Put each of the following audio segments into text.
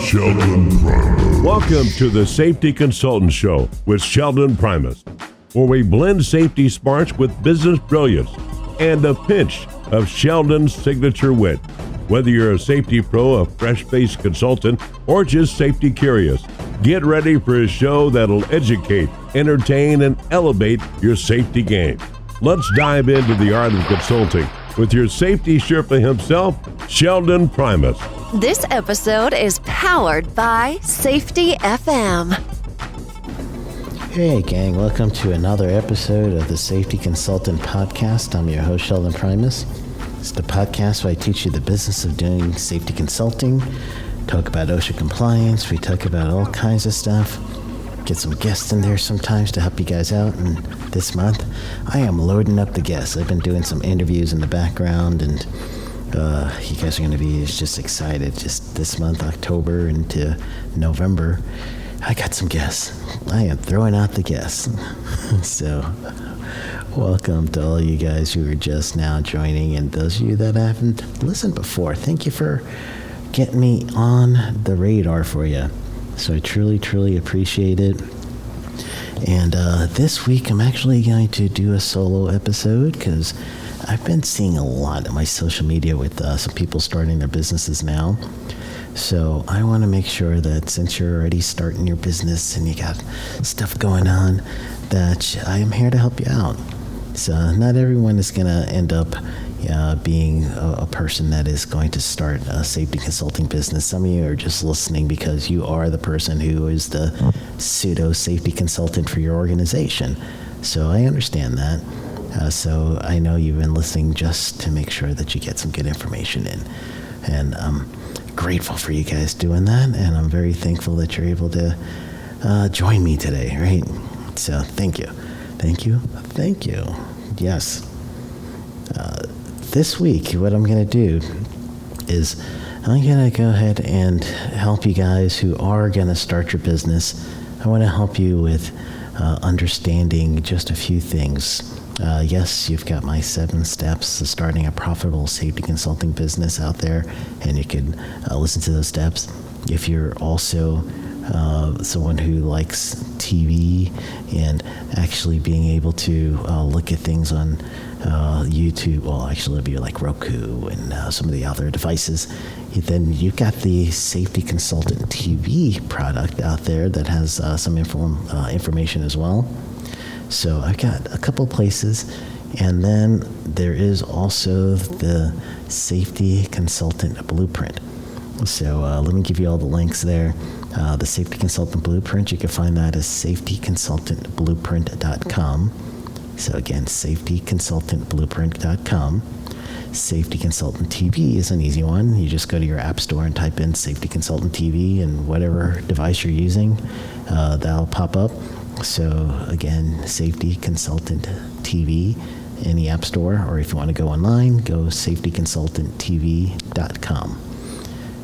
Sheldon Primus. Welcome to the Safety Consultant Show with Sheldon Primus, where we blend safety smarts with business brilliance and a pinch of Sheldon's signature wit. Whether you're a safety pro, a fresh-faced consultant, or just safety curious, get ready for a show that'll educate, entertain, and elevate your safety game. Let's dive into the art of consulting with your safety Sherpa himself, Sheldon Primus. This episode is powered by Safety FM. Hey gang, welcome to another episode of the Safety Consultant Podcast. I'm your host, Sheldon Primus. It's the podcast where I teach you the business of doing safety consulting, talk about OSHA compliance, we talk about all kinds of stuff, get some guests in there sometimes to help you guys out. And this month, I am loading up the guests. I've been doing some interviews in the background, and you guys are going to be just excited. Just this month, October into November, I got some guests. I am throwing out the guests. So, welcome to all you guys who are just now joining, and those of you that haven't listened before, thank you for getting me on the radar for you. So I truly, truly appreciate it. And this week, I'm actually going to do a solo episode because I've been seeing a lot on my social media with some people starting their businesses now. So I want to make sure that since you're already starting your business and you got stuff going on, that I am here to help you out. So not everyone is going to end up being a person that is going to start a safety consulting business. Some of you are just listening because you are the person who is the pseudo safety consultant for your organization. So I understand that. So I know you've been listening just to make sure that you get some good information in. And I'm grateful for you guys doing that. And I'm very thankful that you're able to join me today, right? So thank you. Thank you. Thank you. Yes. This week, what I'm going to do is I'm going to go ahead and help you guys who are going to start your business. I want to help you with understanding just a few things. Yes, you've got my 7 steps to starting a profitable safety consulting business out there, and you can listen to those steps. If you're also someone who likes TV and actually being able to look at things on YouTube, well, actually it'd be like Roku and some of the other devices, then you've got the Safety Consultant TV product out there that has some information as well. So I've got a couple places, and then there is also the Safety Consultant Blueprint. So let me give you all the links there. The Safety Consultant Blueprint, you can find that as safetyconsultantblueprint.com. So again, safetyconsultantblueprint.com. Safety Consultant TV is an easy one. You just go to your app store and type in Safety Consultant TV, and whatever device you're using, that'll pop up. So again, Safety Consultant TV in the app store, or if you want to go online, go safetyconsultanttv.com.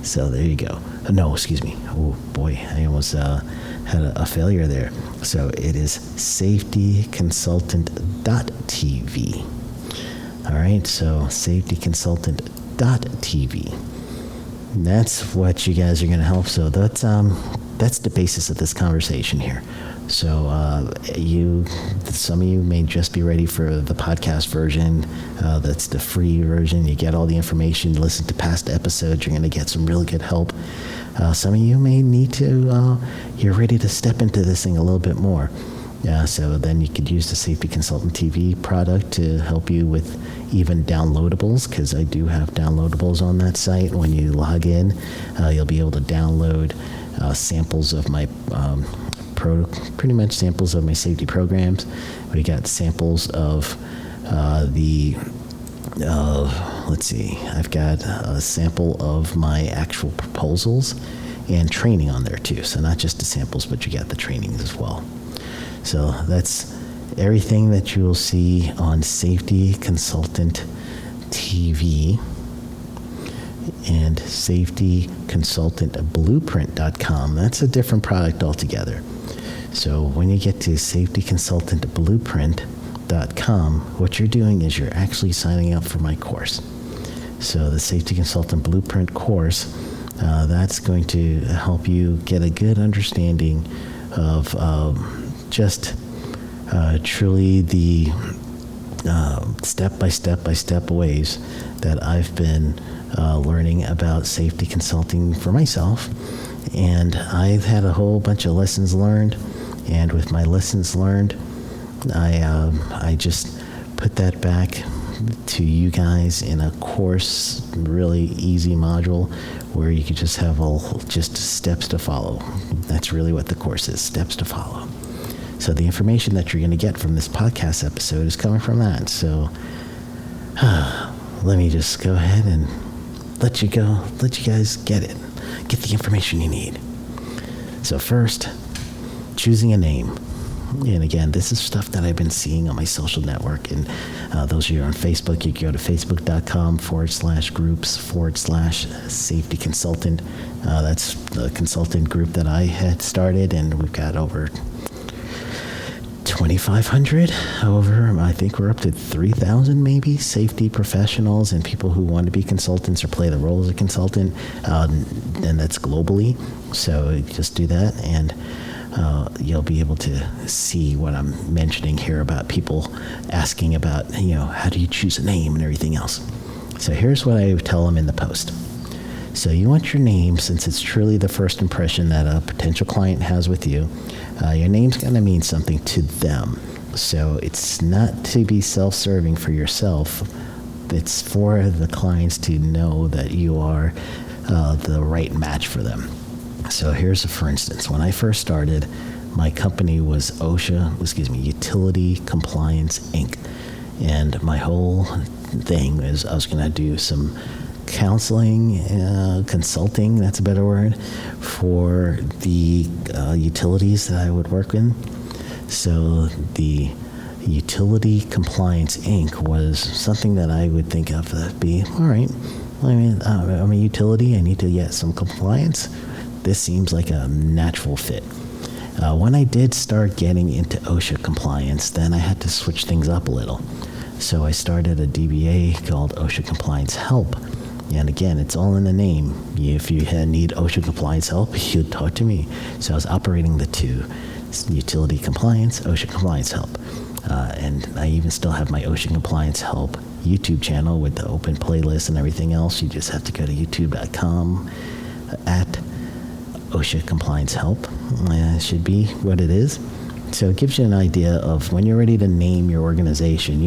So there you go. No, excuse me. Oh boy, I almost had a failure there. So it is safetyconsultant.tv. All right, so safetyconsultant.tv. That's what you guys are going to help. So that's the basis of this conversation here. So some of you may just be ready for the podcast version. That's the free version. You get all the information. You listen to past episodes. You're going to get some really good help. Some of you may need to, you're ready to step into this thing a little bit more. So then you could use the Safety Consultant TV product to help you with even downloadables, because I do have downloadables on that site. When you log in, you'll be able to download samples of my pretty much samples of my safety programs. We got samples of let's see, I've got a sample of my actual proposals and training on there too. So not just the samples, but you got the trainings as well. So that's everything that you will see on Safety Consultant TV and safetyconsultantblueprint.com. That's a different product altogether. So when you get to safetyconsultantblueprint.com, what you're doing is you're actually signing up for my course. So the Safety Consultant Blueprint course That's going to help you get a good understanding of just truly the step-by-step ways that I've been learning about safety consulting for myself. And I've had a whole bunch of lessons learned. And with my lessons learned, I just put that back to you guys in a course, really easy module where you could just have just steps to follow. That's really what the course is, steps to follow. So the information that you're going to get from this podcast episode is coming from that. So let me just go ahead and let you guys get the information you need. So first, choosing a name. And again, this is stuff that I've been seeing on my social network. And those of you on Facebook, you can go to facebook.com/groups/safety consultant. That's the consultant group that I had started, and we've got over 2,500 I think we're up to 3,000 maybe safety professionals and people who want to be consultants or play the role as a consultant, and that's globally. So just do that, and you'll be able to see what I'm mentioning here about people asking about, how do you choose a name and everything else. So here's what I tell them in the post. So you want your name, since it's truly the first impression that a potential client has with you, your name's going to mean something to them. So it's not to be self-serving for yourself. It's for the clients to know that you are the right match for them. So here's for instance, when I first started, my company was Utility Compliance Inc. And my whole thing is I was going to do some counseling, consulting, that's a better word, for the utilities that I would work in. So the Utility Compliance Inc. was something that I would think of that be, all right, I'm a utility, I need to get some compliance. This seems like a natural fit. When I did start getting into OSHA compliance, then I had to switch things up a little. So I started a DBA called OSHA Compliance Help. And again, it's all in the name. If you need OSHA compliance help, you'd talk to me. So I was operating the two, utility compliance, OSHA compliance help. And I even still have my OSHA compliance help YouTube channel with the open playlist and everything else. You just have to go to youtube.com at OSHA compliance help. Should be what it is. So it gives you an idea of when you're ready to name your organization,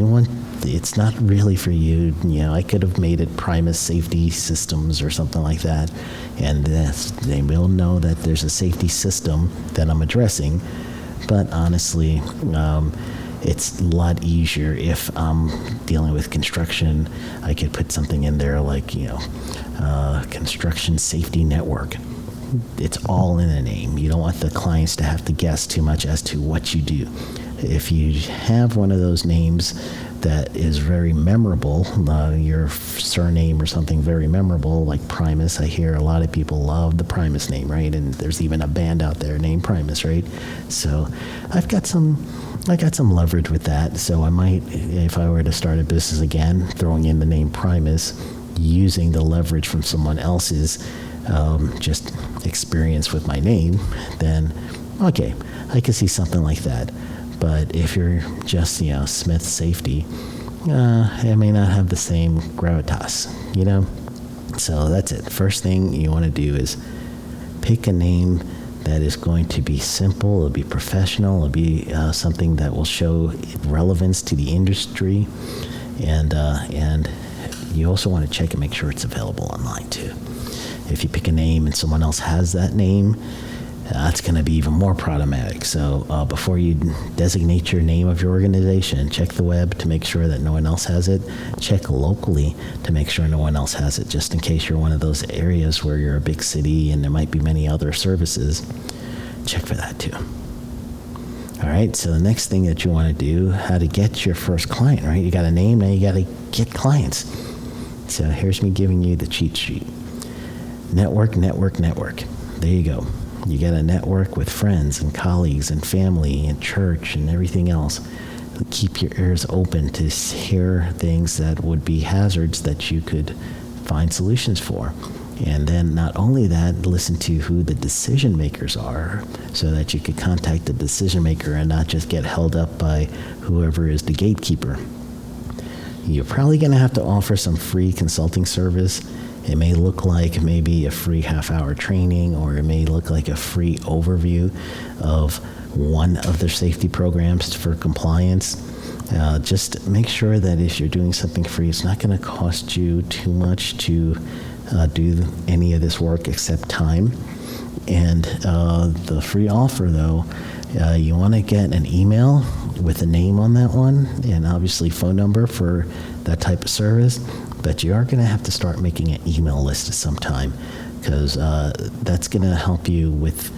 it's not really for you. I could have made it Primus Safety Systems or something like that. And they will know that there's a safety system that I'm addressing. But honestly, it's a lot easier if I'm dealing with construction. I could put something in there like, Construction Safety Network. It's all in the name. You don't want the clients to have to guess too much as to what you do. If you have one of those names that is very memorable, your surname or something very memorable, like Primus. I hear a lot of people love the Primus name, right? And there's even a band out there named Primus, right? So I got some leverage with that. So I might, if I were to start a business again, throwing in the name Primus, using the leverage from someone else's just experience with my name, then okay, I could see something like that. But if you're just, Smith Safety, it may not have the same gravitas, So that's it. First thing you want to do is pick a name that is going to be simple, it'll be professional, it'll be something that will show relevance to the industry, and you also want to check and make sure it's available online too. If you pick a name and someone else has that name, that's going to be even more problematic. So before you designate your name of your organization, check the web to make sure that no one else has it. Check locally to make sure no one else has it, just in case you're one of those areas where you're a big city and there might be many other services. Check for that too. All right, so the next thing that you want to do, how to get your first client, right? You got a name, now you got to get clients. So here's me giving you the cheat sheet. Network. There you go. You got to network with friends and colleagues and family and church and everything else. Keep your ears open to hear things that would be hazards that you could find solutions for. And then not only that, listen to who the decision makers are so that you could contact the decision maker and not just get held up by whoever is the gatekeeper. You're probably going to have to offer some free consulting service. It may look like maybe a free half-hour training, or it may look like a free overview of one of their safety programs for compliance. Just make sure that if you're doing something free, it's not going to cost you too much to do any of this work except time. And the free offer, though, you want to get an email with a name on that one, and obviously phone number for that type of service. But you are going to have to start making an email list at some time, because that's going to help you with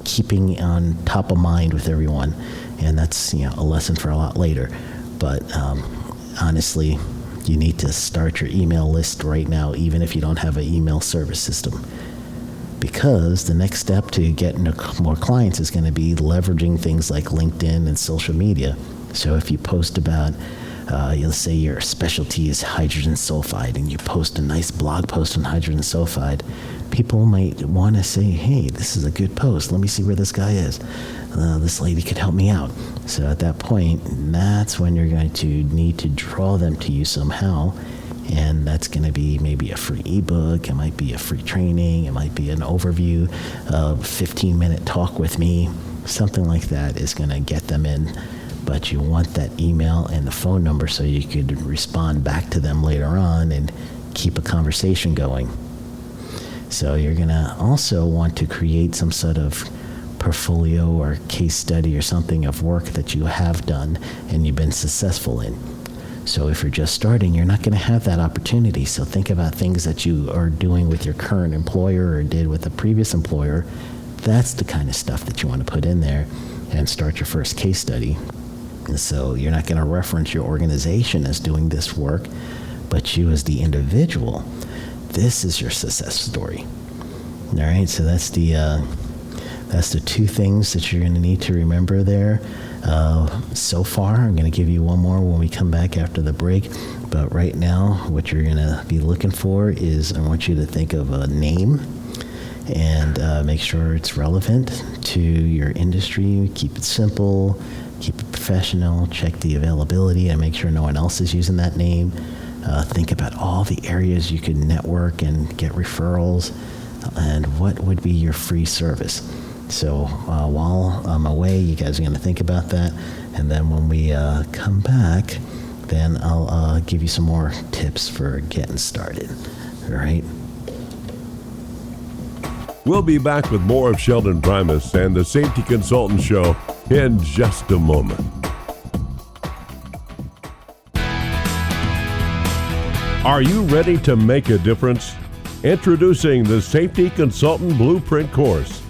keeping on top of mind with everyone. And that's a lesson for a lot later. But honestly, you need to start your email list right now, even if you don't have an email service system. Because the next step to getting more clients is going to be leveraging things like LinkedIn and social media. So if you post about, let's say your specialty is hydrogen sulfide, and you post a nice blog post on hydrogen sulfide, people might want to say, hey, this is a good post. Let me see where this guy is. This lady could help me out. So at that point, that's when you're going to need to draw them to you somehow. And that's going to be maybe a free ebook. It might be a free training. It might be an overview, a 15-minute talk with me. Something like that is going to get them in. But you want that email and the phone number so you could respond back to them later on and keep a conversation going. So you're going to also want to create some sort of portfolio or case study or something of work that you have done and you've been successful in. So if you're just starting, you're not going to have that opportunity. So think about things that you are doing with your current employer or did with a previous employer. That's the kind of stuff that you want to put in there and start your first case study. And so you're not going to reference your organization as doing this work, but you as the individual. This is your success story. All right, so that's the two things that you're going to need to remember there. So far, I'm going to give you one more when we come back after the break. But right now, what you're going to be looking for is, I want you to think of a name and make sure it's relevant to your industry. Keep it simple, keep it professional, check the availability and make sure no one else is using that name. Think about all the areas you can network and get referrals, and what would be your free service. So while I'm away, you guys are going to think about that. And then when we come back, then I'll give you some more tips for getting started. All right? We'll be back with more of Sheldon Primus and the Safety Consultant Show in just a moment. Are you ready to make a difference? Introducing the Safety Consultant Blueprint course.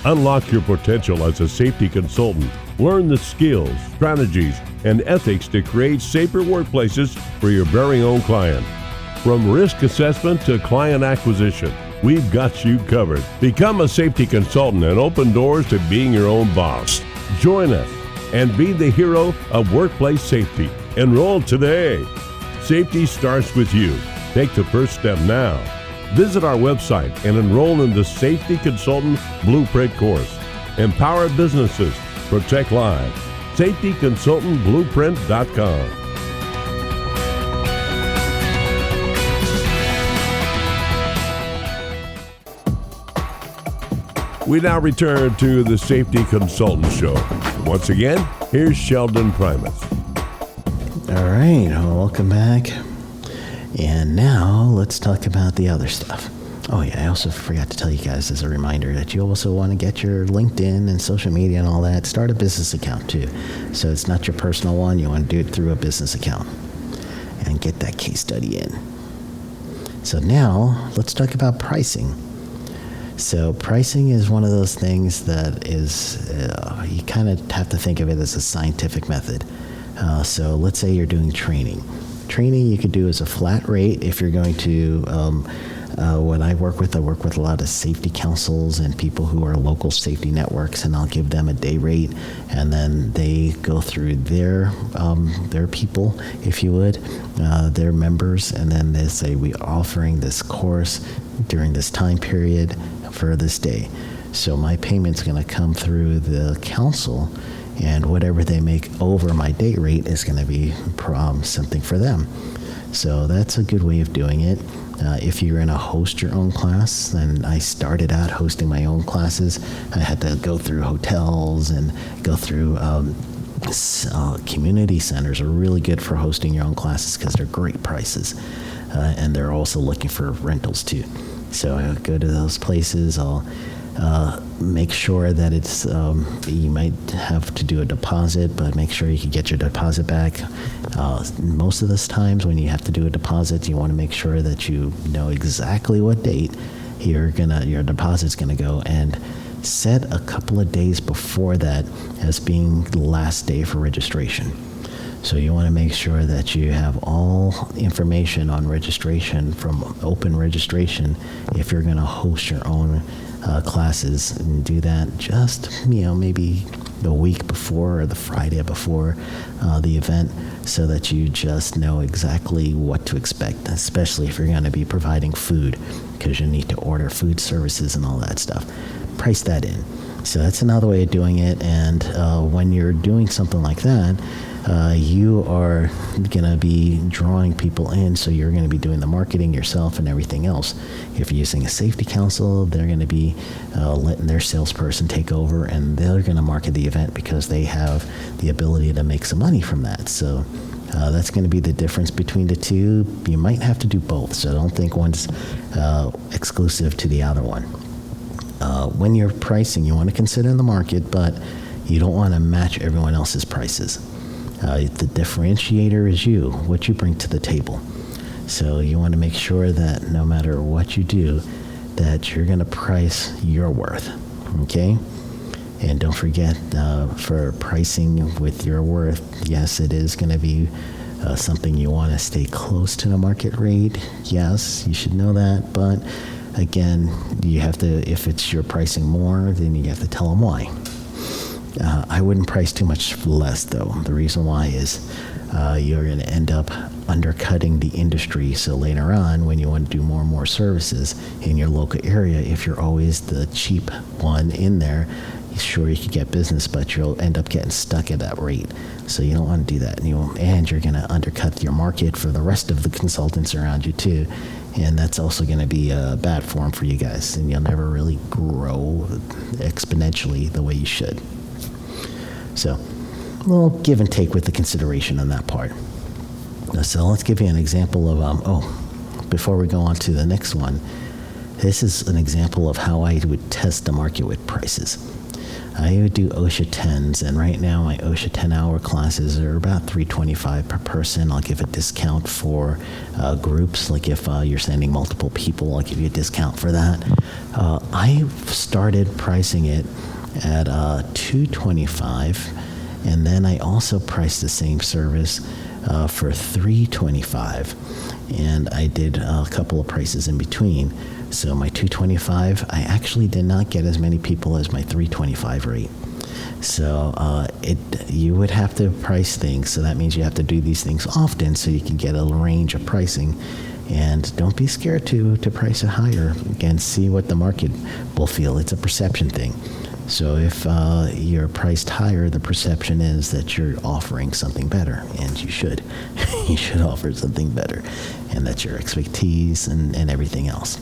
Unlock your potential as a safety consultant. Learn the skills, strategies, and ethics to create safer workplaces for your very own client. From risk assessment to client acquisition, we've got you covered. Become a safety consultant and open doors to being your own boss. Join us and be the hero of workplace safety. Enroll today. Safety starts with you. Take the first step now. Visit our website and enroll in the Safety Consultant Blueprint course. Empower businesses. Protect lives. SafetyConsultantBlueprint.com. We now return to the Safety Consultant Show. Once again, here's Sheldon Primus. All right, well, welcome back. And now let's talk about the other stuff. Oh yeah, I also forgot to tell you guys as a reminder that you also want to get your LinkedIn and social media and all that. Start a business account too. So it's not your personal one. You want to do it through a business account and get that case study in. So now let's talk about pricing. So pricing is one of those things that is, you kind of have to think of it as a scientific method. So let's say you're doing training. Training you could do as a flat rate if you're going to, when I work with a lot of safety councils and people who are local safety networks, and I'll give them a day rate, and then they go through their people, if you would, their members, and then they say, we're offering this course during this time period for this day. So my payment's going to come through the council, and whatever they make over my day rate is going to be something for them. So that's a good way of doing it. If you're going to host your own class, and I started out hosting my own classes, I had to go through hotels and go through community centers are really good for hosting your own classes because they're great prices. And they're also looking for rentals too. So I go to those places. I'll make sure that it's, you might have to do a deposit, but make sure you can get your deposit back. Most of those times when you have to do a deposit, you want to make sure that you know exactly what date your deposit's gonna go, and set a couple of days before that as being the last day for registration. So you want to make sure that you have all information on registration from open registration if you're going to host your own classes, and do that just, maybe the week before or the Friday before the event, so that you just know exactly what to expect, especially if you're going to be providing food, because you need to order food services and all that stuff. Price that in. So that's another way of doing it. And when you're doing something like that, you are going to be drawing people in, so you're going to be doing the marketing yourself and everything else. If you're using a safety council, they're going to be letting their salesperson take over, and they're going to market the event because they have the ability to make some money from that. So that's going to be the difference between the two. You might have to do both, so don't think one's exclusive to the other one. When you're pricing, you want to consider the market, but you don't want to match everyone else's prices. The differentiator is you, what you bring to the table. So you want to make sure that no matter what you do, that you're going to price your worth, okay? And don't forget, for pricing with your worth, yes, it is going to be something you want to stay close to the market rate. Yes, you should know that, but again, you have to, if it's your pricing more, then you have to tell them why. I wouldn't price too much less, though. The reason why is you're going to end up undercutting the industry. So later on, when you want to do more and more services in your local area, if you're always the cheap one in there, sure, you could get business, but you'll end up getting stuck at that rate. So you don't want to do that. And you're going to undercut your market for the rest of the consultants around you, too. And that's also going to be a bad form for you guys, and you'll never really grow exponentially the way you should. So, we'll give and take with the consideration on that part. So let's give you an example of, before we go on to the next one, this is an example of how I would test the market with prices. I would do OSHA 10s, and right now my OSHA 10-hour classes are about $325 per person. I'll give a discount for groups, like if you're sending multiple people, I'll give you a discount for that. I started pricing it at $225, and then I also priced the same service for $325, and I did a couple of prices in between. So my $225, I actually did not get as many people as my $325 rate. So you would have to price things, so that means you have to do these things often so you can get a range of pricing. And don't be scared to price it higher. Again, see what the market will feel. It's a perception thing. So if you're priced higher, the perception is that you're offering something better, and you should. You should offer something better, and that's your expertise and everything else.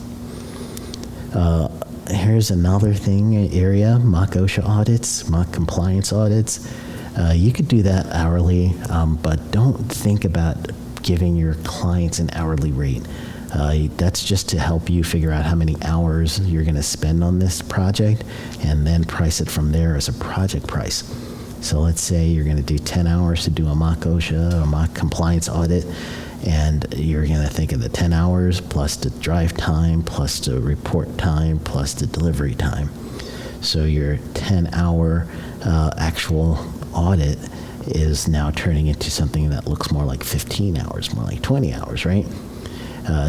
Here's another area, mock OSHA audits, mock compliance audits. You could do that hourly, but don't think about giving your clients an hourly rate. That's just to help you figure out how many hours you're going to spend on this project, and then price it from there as a project price. So let's say you're going to do 10 hours to do a mock OSHA or mock compliance audit, and you're going to think of the 10 hours plus the drive time plus the report time plus the delivery time. So your 10-hour actual audit is now turning into something that looks more like 15 hours, more like 20 hours, right?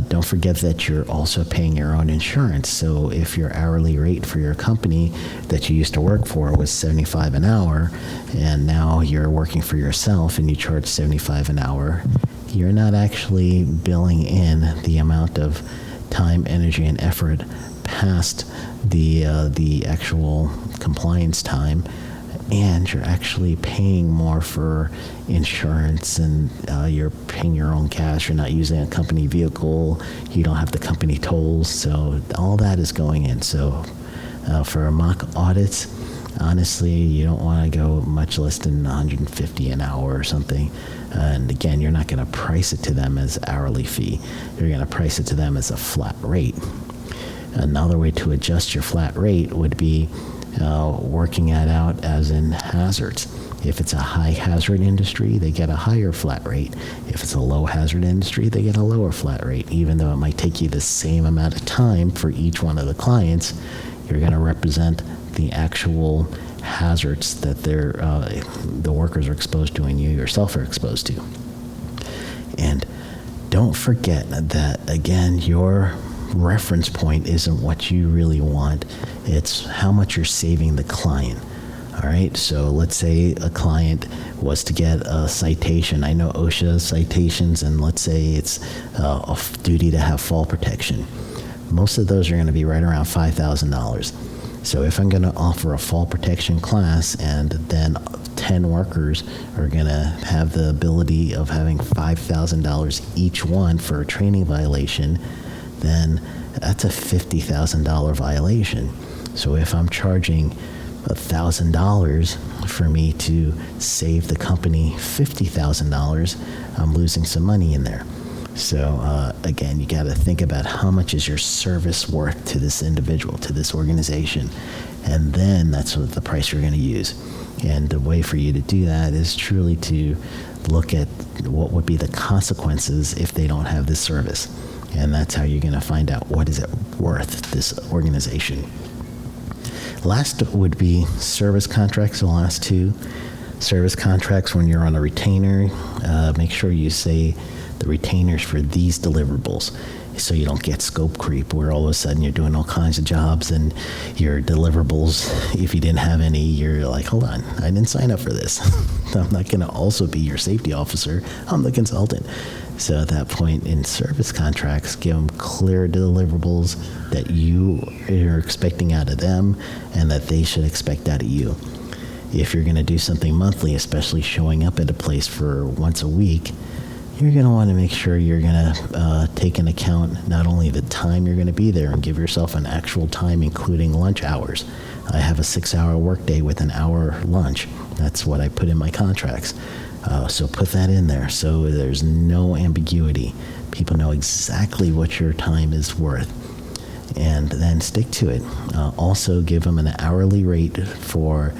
Don't forget that you're also paying your own insurance. So if your hourly rate for your company that you used to work for was $75 an hour, and now you're working for yourself and you charge $75 an hour, you're not actually billing in the amount of time, energy, and effort past the actual compliance time, and you're actually paying more for insurance, and you're paying your own cash. You're not using a company vehicle. You don't have the company tolls. So all that is going in. So for mock audits, honestly, you don't want to go much less than $150 an hour or something. And again, you're not going to price it to them as hourly fee. You're going to price it to them as a flat rate. Another way to adjust your flat rate would be working it out as in hazards. If it's a high hazard industry, they get a higher flat rate. If it's a low hazard industry, they get a lower flat rate. Even though it might take you the same amount of time for each one of the clients, you're going to represent the actual hazards that the workers are exposed to and you yourself are exposed to. And don't forget that, again, your reference point isn't what you really want. It's how much you're saving the client. All right, so let's say a client was to get a citation. I know OSHA citations, and let's say it's a duty to have fall protection. Most of those are going to be right around $5,000. So if I'm going to offer a fall protection class and then 10 workers are going to have the ability of having $5,000 each one for a training violation, then that's a $50,000 violation. So if I'm charging $1,000 for me to save the company $50,000, I'm losing some money in there. So again, you got to think about how much is your service worth to this individual, to this organization, and then that's what the price you're going to use. And the way for you to do that is truly to look at what would be the consequences if they don't have this service. And that's how you're going to find out what is it worth, this organization. Last would be service contracts, the last two. Service contracts, when you're on a retainer, make sure you say the retainers for these deliverables, so you don't get scope creep where all of a sudden you're doing all kinds of jobs and your deliverables, if you didn't have any, you're like, hold on, I didn't sign up for this. I'm not going to also be your safety officer. I'm the consultant. So at that point in service contracts, give them clear deliverables that you are expecting out of them and that they should expect out of you. If you're going to do something monthly, especially showing up at a place for once a week, you're going to want to make sure you're going to take into account not only the time you're going to be there and give yourself an actual time, including lunch hours. I have a 6-hour workday with an hour lunch. That's what I put in my contracts. So put that in there so there's no ambiguity. People know exactly what your time is worth. And then stick to it. Also give them an hourly rate for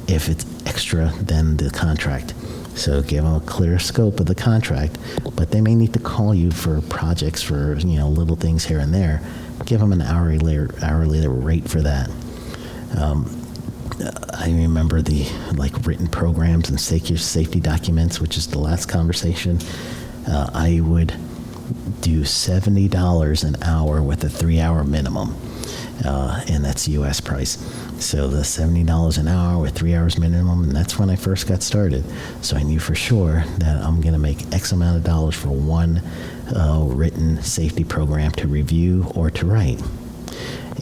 if it's extra than the contract. So give them a clear scope of the contract, but they may need to call you for projects for little things here and there. Give them an hourly rate for that. I remember the written programs and safety documents, which is the last conversation. I would do $70 an hour with a 3-hour minimum, and that's U.S. price. So the $70 an hour with 3 hours minimum, and that's when I first got started. So I knew for sure that I'm going to make X amount of dollars for one written safety program to review or to write.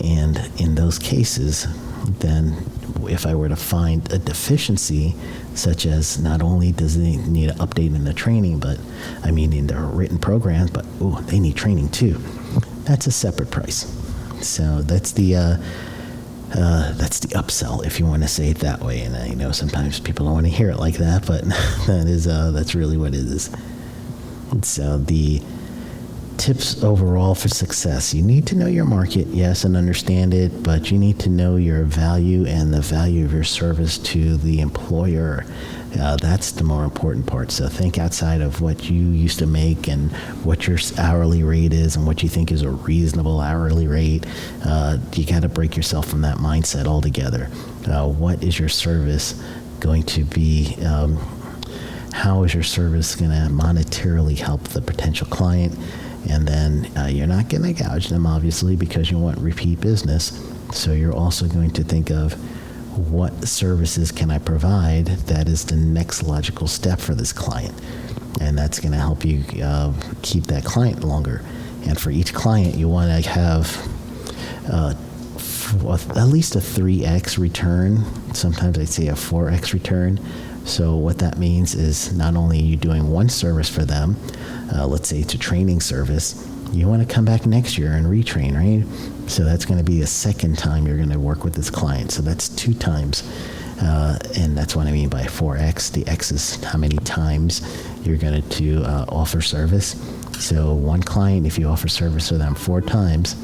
And in those cases, then if I were to find a deficiency, such as not only does it need an update in the training, but I mean in their written programs, but they need training too, that's a separate price. So that's the upsell, if you want to say it that way. And I know sometimes people don't want to hear it like that, but that's really what it is. And so the tips overall for success: you need to know your market, yes, and understand it, but you need to know your value and the value of your service to the employer. That's the more important part. So think outside of what you used to make and what your hourly rate is and what you think is a reasonable hourly rate. You got to break yourself from that mindset altogether. What is your service going to be? How is your service going to monetarily help the potential client? And then you're not going to gouge them, obviously, because you want repeat business. So you're also going to think of what services can I provide that is the next logical step for this client. And that's going to help you keep that client longer. And for each client, you want to have at least a 3x return. Sometimes I'd say a 4x return. So what that means is not only are you doing one service for them, let's say it's a training service, you want to come back next year and retrain, right? So that's going to be a second time you're going to work with this client. So that's 2 times. And that's what I mean by 4x. The x is how many times you're going to offer service. So one client, if you offer service to them 4 times,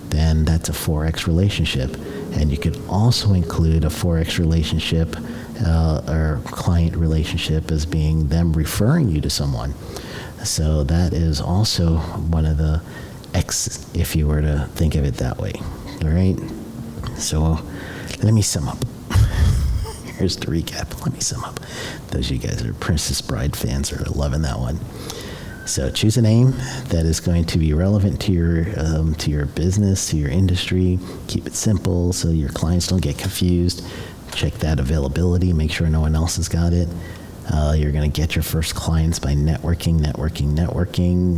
then that's a 4x relationship. And you could also include a 4x relationship or client relationship as being them referring you to someone. So that is also one of the X, if you were to think of it that way. All right? So let me sum up. Here's the recap. Let me sum up. Those of you guys that are Princess Bride fans are loving that one. So choose a name that is going to be relevant to your business, to your industry. Keep it simple so your clients don't get confused. Check that availability. Make sure no one else has got it. You're going to get your first clients by networking.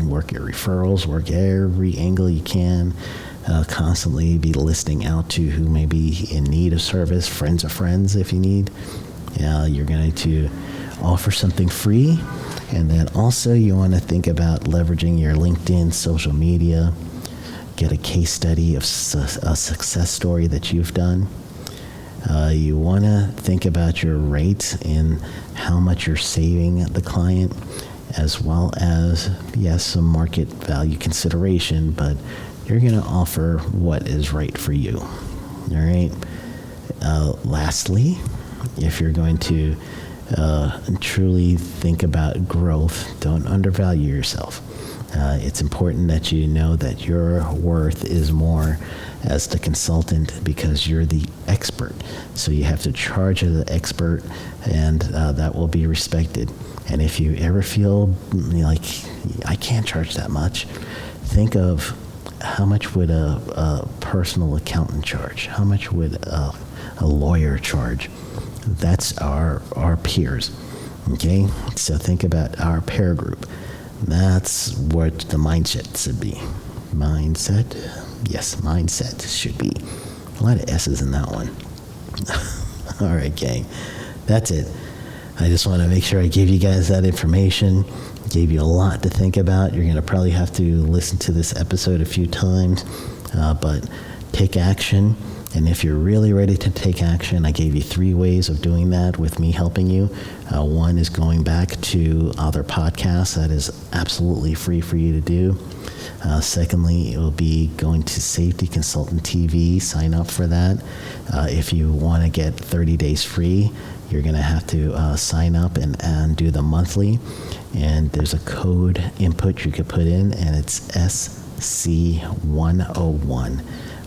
Work your referrals. Work every angle you can. Constantly be listing out to who may be in need of service, friends of friends if you need. You're going to offer something free. And then also you want to think about leveraging your LinkedIn, social media. Get a case study of a success story that you've done. You want to think about your rates and how much you're saving the client, as well as, yes, some market value consideration, but you're going to offer what is right for you. All right. Lastly, if you're going to truly think about growth, don't undervalue yourself. It's important that you know that your worth is more as the consultant because you're the expert. So you have to charge as an expert, and that will be respected. And if you ever feel like I can't charge that much, think of how much would a personal accountant charge? How much would a lawyer charge? That's our peers. Okay, so think about our peer group. That's what the mindset should be. Mindset? Yes, mindset should be. A lot of S's in that one. All right, gang. That's it. I just want to make sure I gave you guys that information. Gave you a lot to think about. You're going to probably have to listen to this episode a few times, but take action. And if you're really ready to take action, I gave you 3 ways of doing that with me helping you. One is going back to other podcasts. That is absolutely free for you to do. Secondly, it will be going to Safety Consultant TV. Sign up for that. If you want to get 30 days free, you're going to have to sign up and do the monthly. And there's a code input you could put in, and it's SC101.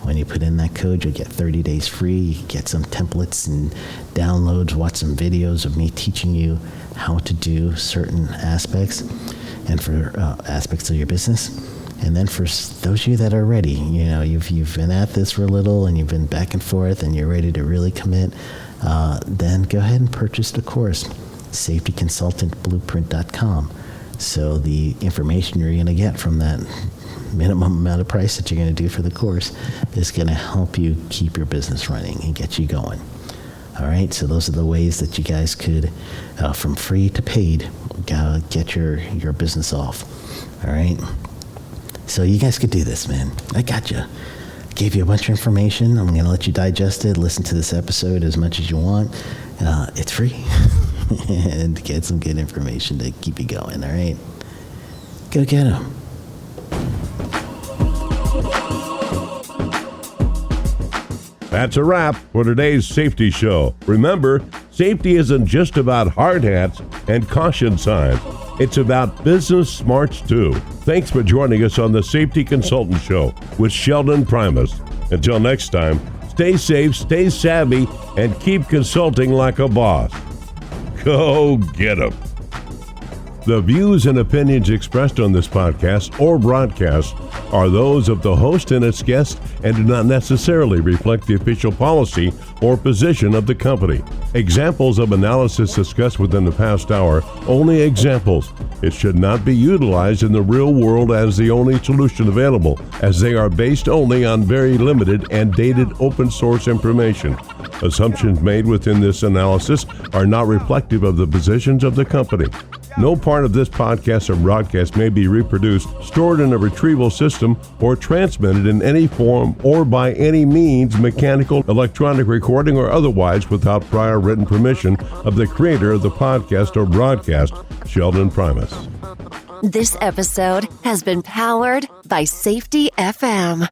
When you put in that code, you'll get 30 days free. You can get some templates and downloads, watch some videos of me teaching you how to do certain aspects and for aspects of your business. And then for those of you that are ready, you've been at this for a little and you've been back and forth and you're ready to really commit, then go ahead and purchase the course, safetyconsultantblueprint.com. So the information you're going to get from that minimum amount of price that you're going to do for the course is going to help you keep your business running and get you going. All right, so those are the ways that you guys could, from free to paid, get your business off. All right, so you guys could do this, man. I got you. Gave you a bunch of information. I'm going to let you digest it, listen to this episode as much as you want. It's free. And get some good information to keep you going, all right? Go get them. That's a wrap for today's safety show. Remember, safety isn't just about hard hats and caution signs. It's about business smarts too. Thanks for joining us on the Safety Consultant Show with Sheldon Primus. Until next time, stay safe, stay savvy, and keep consulting like a boss. Go get 'em. The views and opinions expressed on this podcast or broadcast are those of the host and its guests and do not necessarily reflect the official policy or position of the company. Examples of analysis discussed within the past hour, only examples. It should not be utilized in the real world as the only solution available, as they are based only on very limited and dated open source information. Assumptions made within this analysis are not reflective of the positions of the company. No part of this podcast or broadcast may be reproduced, stored in a retrieval system, or transmitted in any form or by any means, mechanical, electronic recording, or otherwise, without prior written permission of the creator of the podcast or broadcast, Sheldon Primus. This episode has been powered by Safety FM.